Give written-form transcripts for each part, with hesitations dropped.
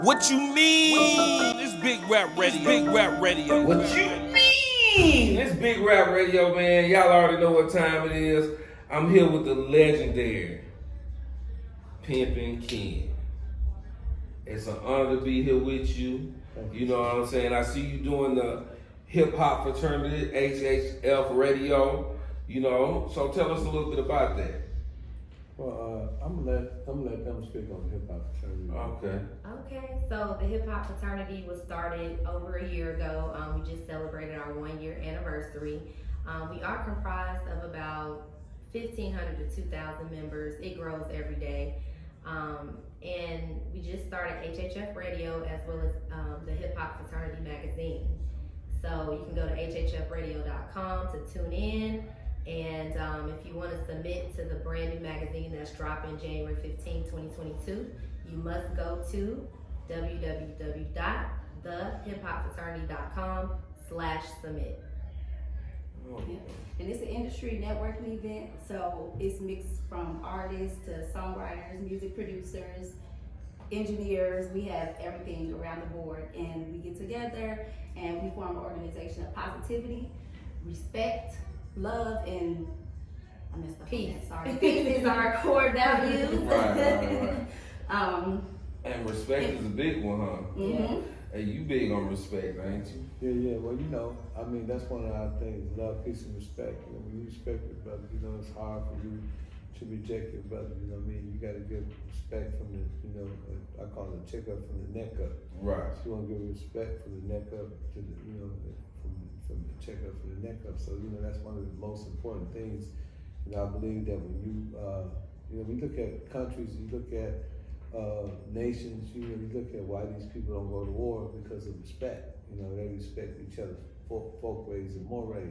What you mean? It's Big Rap Radio. Big Rap Radio. What you mean? It's Big Rap Radio, man. Y'all already know what time it is. I'm here with the legendary Pimpin Ken. It's an honor to be here with you. You know what I'm saying? I see you doing the Hip Hop Fraternity, HHF Radio. You know, so tell us a little bit about that. Well, I'm gonna let them speak on Hip Hop Fraternity. Okay, so the Hip Hop Fraternity was started over a year ago. We just celebrated our 1 year anniversary. We are comprised of about 1,500 to 2,000 members. It grows every day. And we just started HHF Radio as well as the Hip Hop Fraternity magazine. So you can go to hhfradio.com to tune in. And if you want to submit to the brand new magazine that's dropping January 15, 2022, you must go to www.thehiphopfraternity.com/submit. Yeah. And it's an industry networking event, so it's mixed from artists to songwriters, music producers, engineers. We have everything around the board, and we get together and we form an organization of positivity, respect, love, and I messed up. Peace. Sorry. Peace is our core values. Right. And respect is a big one, huh? Mm-hmm. Hey, you big on respect, ain't you? Yeah. Well, I mean, that's one of our things: love, peace, and respect. When you respect your brother, it's hard for you to reject your brother. You know what I mean? You got to give respect from the, I call it check up from the neck up. Right. So you want to give respect from the neck up to the, from the check up from the neck up. So that's one of the most important things. I believe that when we look at countries, you look at nations, you look at why these people don't go to war because of respect. They respect each other's folkways and mores,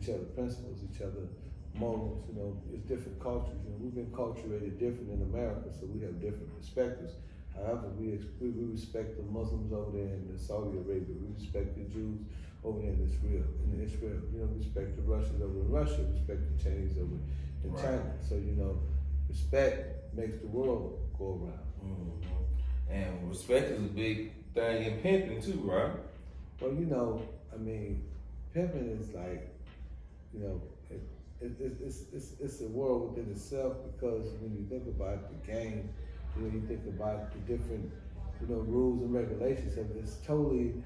each other's principles, each other's morals. It's different cultures. We've been culturated different in America, so we have different perspectives. However, we respect the Muslims over there in Saudi Arabia. We respect the Jews over there in Israel. We respect the Russians over in Russia. We respect the Chinese over in China. So respect makes the world go around. Mm-hmm. And respect is a big thing in pimping too, right? Well, pimping is like, it's a world within itself, because when you think about the game, you think about the different, rules and regulations of it. It's totally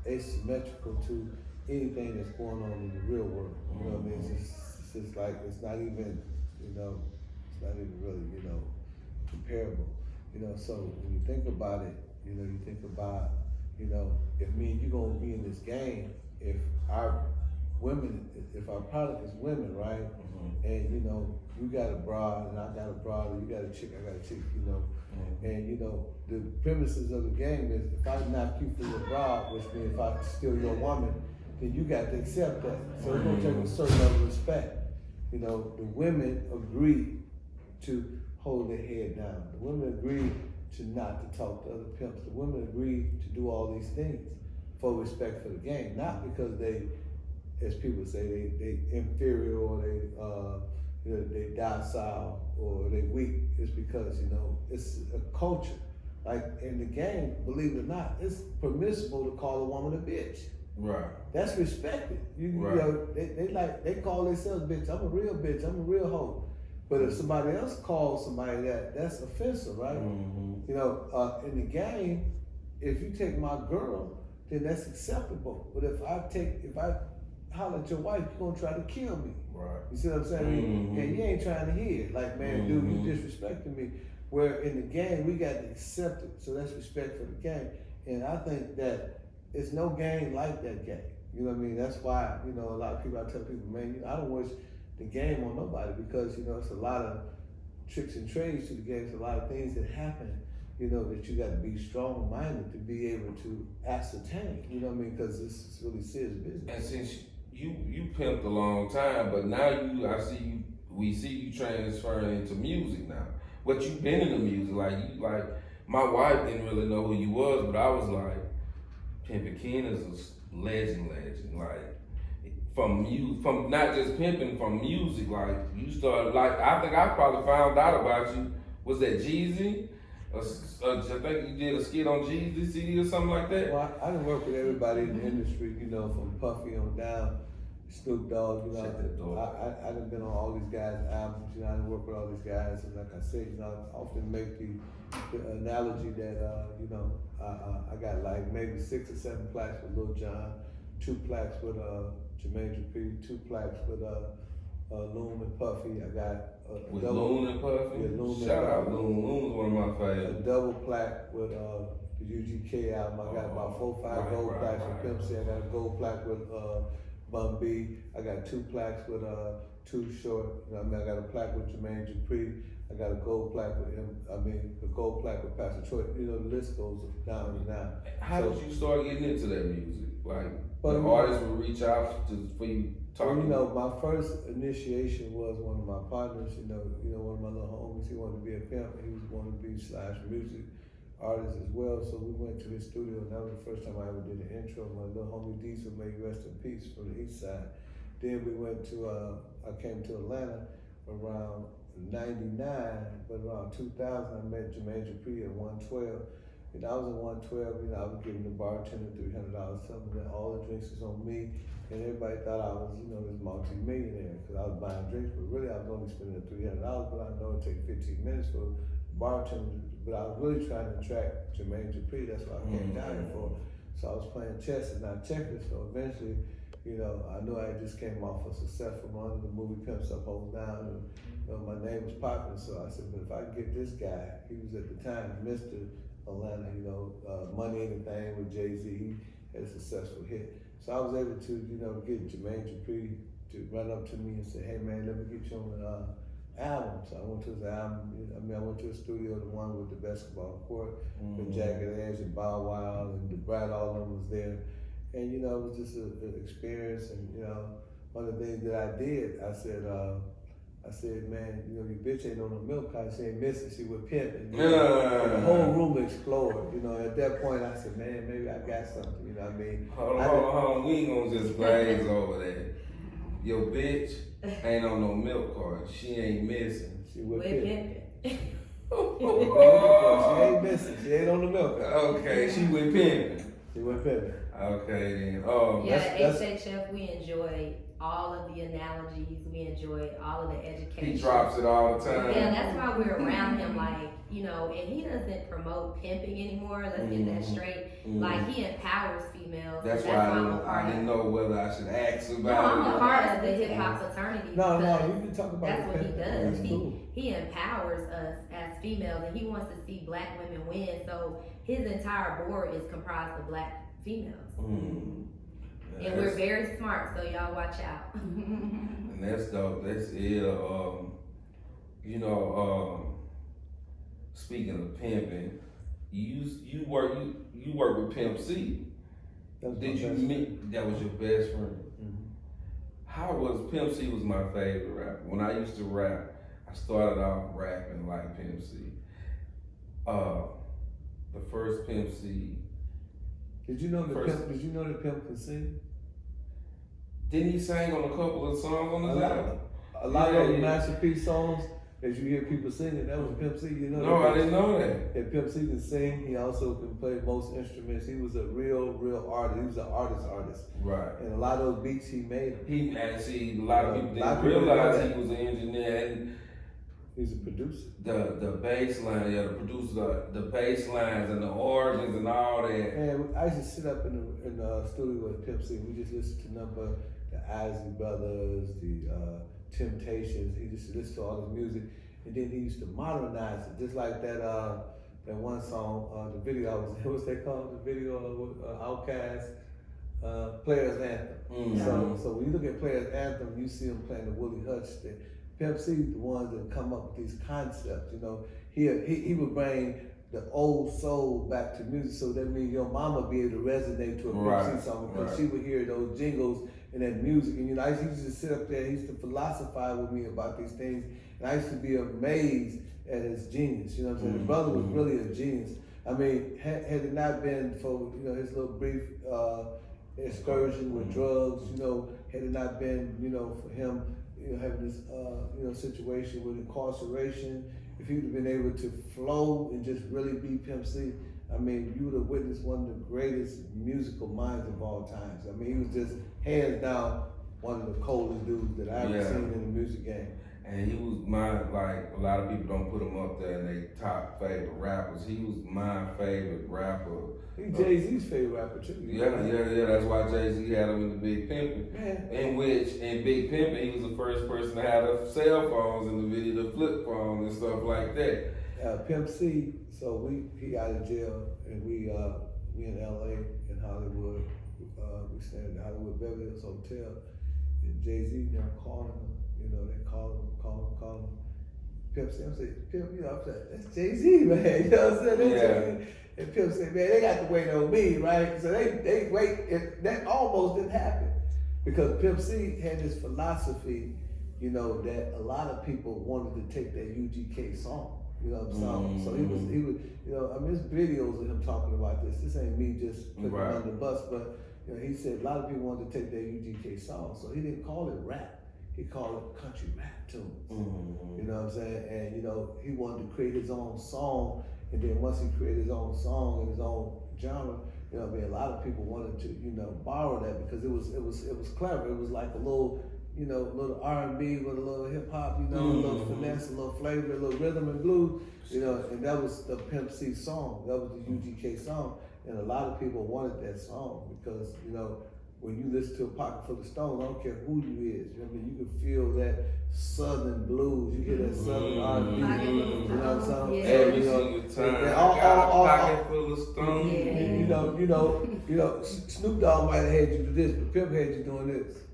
asymmetrical to anything that's going on in the real world. It's just like, it's not even, really, comparable. So when you think about it, you think about, if me and you gonna be in this game, if our product is women, right? Mm-hmm. And you got a broad and I got a broad, or you got a chick, I got a chick, mm-hmm. And the premises of the game is, if I knock you for your broad, which means if I steal your woman, then you got to accept that. So it's gonna take a certain level of respect. The women agree to hold their head down. The women agree to not to talk to other pimps. The women agree to do all these things for respect for the game, not because they, as people say, they inferior, or they docile, or they weak. It's because it's a culture. Like in the game, believe it or not, it's permissible to call a woman a bitch. Right. That's respected. They call themselves bitch. I'm a real bitch. I'm a real hoe. But if somebody else calls somebody that, that's offensive, right? Mm-hmm. In the game, if you take my girl, then that's acceptable. But if I holler at your wife, you're gonna try to kill me. Right. You see what I'm saying? Mm-hmm. And you ain't trying to hear it. Like, man, dude, you disrespecting me. Where in the game, we got to accept it. So that's respect for the game. And I think that it's no game like that game. You know what I mean? That's why, a lot of people, I tell people, man, I don't wish the game on nobody, because, it's a lot of tricks and trades to the game. It's a lot of things that happen, that you got to be strong-minded to be able to ascertain. You know what I mean? Because this is really serious business. And since you pimped a long time, but now we see you transferring into music now. But you've been in the music, like my wife didn't really know who you was, but I was like, Pimpin Ken is a legend, like from not just pimping, from music. Like you started, like I think I probably found out about you, was that Jeezy? I think you did a skit on Jeezy's CD or something like that. Well, I done work with everybody in the industry, you know, from Puffy on down, Snoop Dogg, you know. Shut that door. I done been on all these guys' albums, you know, I done work with all these guys, and like I said, you know, I often make the analogy that, you know, I got like maybe 6 or 7 plaques with Lil Jon, 2 plaques with Jermaine Dupri, 2 plaques with Loon and Puffy. I got With Loon and Puffy? Yeah, Loon and Shout out Puffy. Loon. Loon's one of my a favorites. double plaque with the UGK album. I got about 4 or 5 gold plaques with Pimp C. I got a gold plaque with Bun B. I got 2 plaques with Too Short. You know, I mean, I got a plaque with Jermaine Dupri. I got a gold plaque with him. I mean, a gold plaque with Pastor Troy. You know, the list goes down and down. How did you start getting into that music? Like, Well, the artists would reach out for you Well, talking. you know, my first initiation was one of my partners. You know, one of my little homies. He wanted to be a pimp. He was wanted to be / music artist as well. So we went to his studio, and that was the first time I ever did an intro. My little homie Diesel, may he rest in peace, from the East Side. Then we went to. I came to Atlanta around '99, but around 2000, I met Jermaine Dupri at 112. And I was at 112, you know, I was giving the bartender $300 something, and all the drinks was on me. And everybody thought I was, you know, this multi-millionaire because I was buying drinks, but really I was only spending $300, but I know it take 15 minutes for bartender, but I was really trying to attract Jermaine Dupri. That's what I came down here for. So I was playing chess and not checkers. So eventually, you know, I knew I just came off a successful run of the movie Pimps Up, Hoes Down, and you know, my name was popping. So I said, but if I can get this guy, he was at the time Mr. Atlanta, you know, Money Anything with Jay-Z, he had a successful hit. So I was able to, you know, get Jermaine Dupri to run up to me and say, hey man, let me get you on the album. So I went to his album. I mean, I went to a studio, the one with the basketball court, with Jagged Edge and Bow Wow and the Brad, all of them was there. And you know, it was just an experience. And you know, one of the things that I did, I said, man, you know, your bitch ain't on the milk cart, she ain't missing, she was pimping. You know? And the whole room exploded. You know, at that point I said, man, maybe I got something, you know what I mean? Hold on, we ain't gonna just glaze over that. Your bitch ain't on no milk cart, she ain't missing. She was We're pimping. pimping. She ain't missing, she ain't on the milk cart. Okay, she went pimping. She went pimping. Okay then. Yeah, that's- HHF, we enjoy all of the analogies, we enjoy all of the education. He drops it all the time. Yeah, that's why we're around him, like, you know, and he doesn't promote pimping anymore, let's get that straight. Like, he empowers females. That's why I didn't know whether I should ask about No, I'm a part of the Hip Hop Fraternity. No, because you can talk about that's what he does. That's cool. He empowers us as females, and he wants to see black women win. So his entire board is comprised of black females. And we're very smart, so y'all watch out. And that's dope. That's ill. You know, speaking of pimping, you work with Pimp C. Did you meet? That was your best friend. How was Pimp C? Was my favorite rapper. When I used to rap, I started off rapping like Pimp C. The first Pimp C. Did you know that Pimp can sing? Didn't he sing on a couple of songs on his album? A lot of the masterpiece songs that you hear people singing, that was Pimp C. You know? No, I didn't know that. That Pimp C can sing. He also can play most instruments. He was a real artist. He was an artist. Right. And a lot of those beats he made. A lot of people didn't realize he was an engineer. And he's a producer. The bass line, the producer, the bass lines and the organs and all that. And I used to sit up in the studio with Pimp C. We just listened to the Isley Brothers, the Temptations. He just listened to all his music, and then he used to modernize it, just like that one song, the video. What's that called? The video of Outkast, Players Anthem. So when you look at Players Anthem, you see him playing the Willie Hutch thing. Pimp C, the ones that come up with these concepts. You know, he would bring the old soul back to music, so that means your mama be able to resonate to a Pimp C song because she would hear those jingles and that music. And you know, I used to sit up there, he used to philosophize with me about these things, and I used to be amazed at his genius. You know what I'm saying? The brother was really a genius. I mean, had it not been for, you know, his little brief excursion with drugs, you know, had it not been, you know, for him, you know, having this, you know, situation with incarceration if he'd have been able to flow and just really be Pimp C, I mean, you would have witnessed one of the greatest musical minds of all times. I mean, he was just hands down one of the coldest dudes that I've ever seen in the music game. And he was my, like, a lot of people don't put him up there in their top favorite rappers. He was my favorite rapper. He's Jay-Z's favorite rapper too. Yeah. That's why Jay-Z had him in the Big Pimpin'. In Big Pimpin', he was the first person to have the cell phones in the video, the flip phones and stuff like that. Pimp C, so he got in jail, and we in LA, in Hollywood. We stayed at the Hollywood Beverly Hills Hotel, and Jay-Z now calling him. You know, they call him. Pimp C, I'm saying, Pimp, you know, I'm saying, that's Jay-Z, man. You know what I'm saying? And Pimp said, man, they got to wait on me, right? So they wait. That almost didn't happen because Pimp C had this philosophy, you know, that a lot of people wanted to take that UGK song. You know what I'm saying? So he was, you know, I mean, there's videos of him talking about this. This ain't me just putting him on the bus, but you know, he said a lot of people wanted to take that UGK song, so he didn't call it rap. He called it country rap tunes. You know what I'm saying? And you know, he wanted to create his own song, and then once he created his own song and his own genre, you know, I mean, a lot of people wanted to, you know, borrow that because it was clever. It was like a little, you know, little R&B with a little hip hop, you know, a little finesse, a little flavor, a little rhythm and blues, you know, and that was the Pimp C song. That was the UGK song, and a lot of people wanted that song because, you know, when you listen to a Pocket Full of Stones, I don't care who you is, you know what I mean? You can feel that Southern blues, you hear that Southern R&B, you know what I'm saying? Every single time, I got a pocket full of stones. You know, Snoop Dogg might have had you do this, but Pimp had you doing this.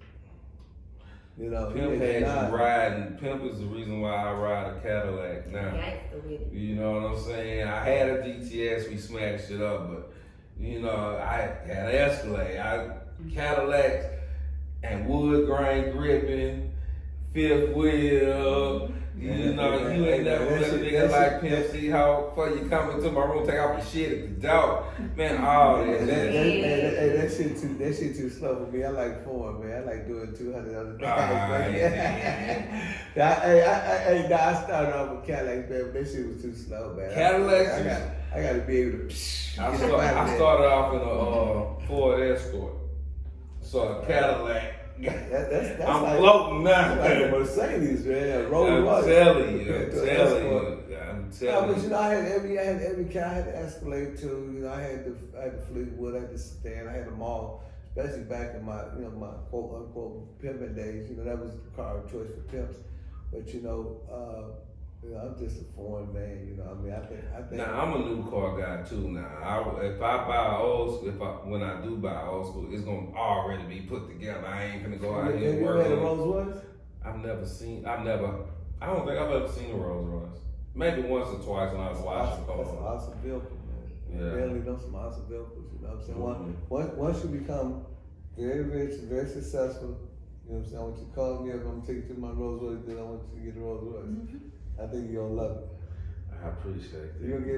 You know, Pimp had you riding. Pimp is the reason why I ride a Cadillac now. You know what I'm saying? I had a DTS, we smashed it up, but you know, I had an Escalade. Cadillacs and wood grain gripping, fifth wheel. You know, you ain't never met a nigga like Pimp C. How far you come into my room, take off your shit at the door, man. All that. That shit too slow for me. I like foreign, man. I like doing 200 on the I started off with Cadillacs, man, but that shit was too slow, man. Cadillacs. I got to be able to. I started off in a Ford Escort. So a Cadillac. That's I'm like, floating now. Like a Mercedes, man. I'm telling you. But you know, I had every car. I had the Escalade too. You know, I had the Fleetwood, I had the sedan, I had them all. Especially back in my, you know, my quote unquote pimping days. You know, that was the car of choice for pimps. But you know, I'm just a foreign man, you know. I mean, I think. Now I'm a new car guy too. Now, if I buy old school, when I do buy old school, it's gonna already be put together. I ain't gonna go out here and work. Have you had a Rolls Royce? I don't think I've ever seen a Rolls Royce. Maybe once or twice when I was watching cars. That's an awesome vehicle, man. Yeah. Barely know some awesome vehicles. You know what I'm saying? Once you become very rich, very successful, you know what I'm saying? I want you to call me up. I'm gonna take you to my Rolls Royce. Then I want you to get a Rolls Royce. I think you're gonna love it. I appreciate that. You're gonna get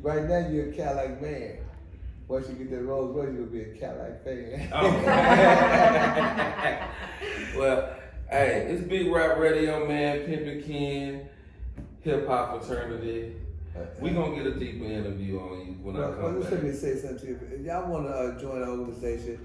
right now you're a Cadillac man. Once you get that Rolls Royce, you'll be a Cadillac fan. Well, hey, it's Big Rap Radio, man. Pimpin Ken, Hip Hop Fraternity. We gonna get a deeper interview on you when I come back. Let me say something to you. If y'all wanna join our organization,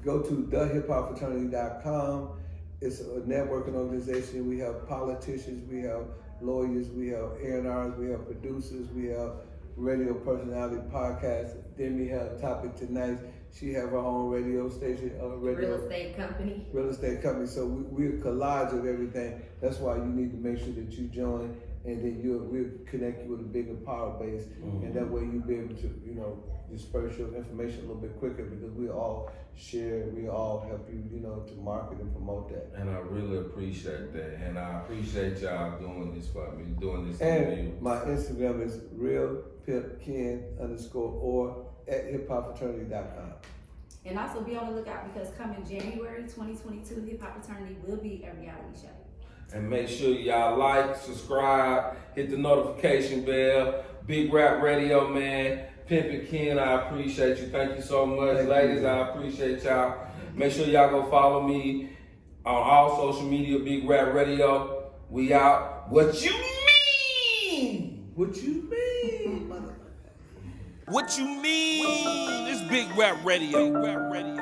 go to thehiphopfraternity.com. It's a networking organization. We have politicians, we have lawyers, we have A&Rs, we have producers, we have radio personality podcasts. Then we have Topic Tonight. She have her own radio station, real estate company. Real estate company. So we're a collage of everything. That's why you need to make sure that you join, and then we'll connect you with a bigger power base, and that way you'll be able to, you know, disperse your information a little bit quicker because we all share, we all help you, you know, to market and promote that. And I really appreciate that. And I appreciate y'all doing this for me, doing this and interview. My Instagram is realpimpken_ or at hiphopfraternity.com. And also be on the lookout because coming January 2022, Hip Hop Fraternity will be a reality show. And make sure y'all like, subscribe, hit the notification bell. Big Rap Radio, man. Pimpin Ken, I appreciate you. Thank you so much. Ladies, I appreciate y'all. Make sure y'all go follow me on all social media, Big Rap Radio. We out. What you mean? What you mean, motherfucker? What you mean? It's Big Rap Radio. Big Rap Radio.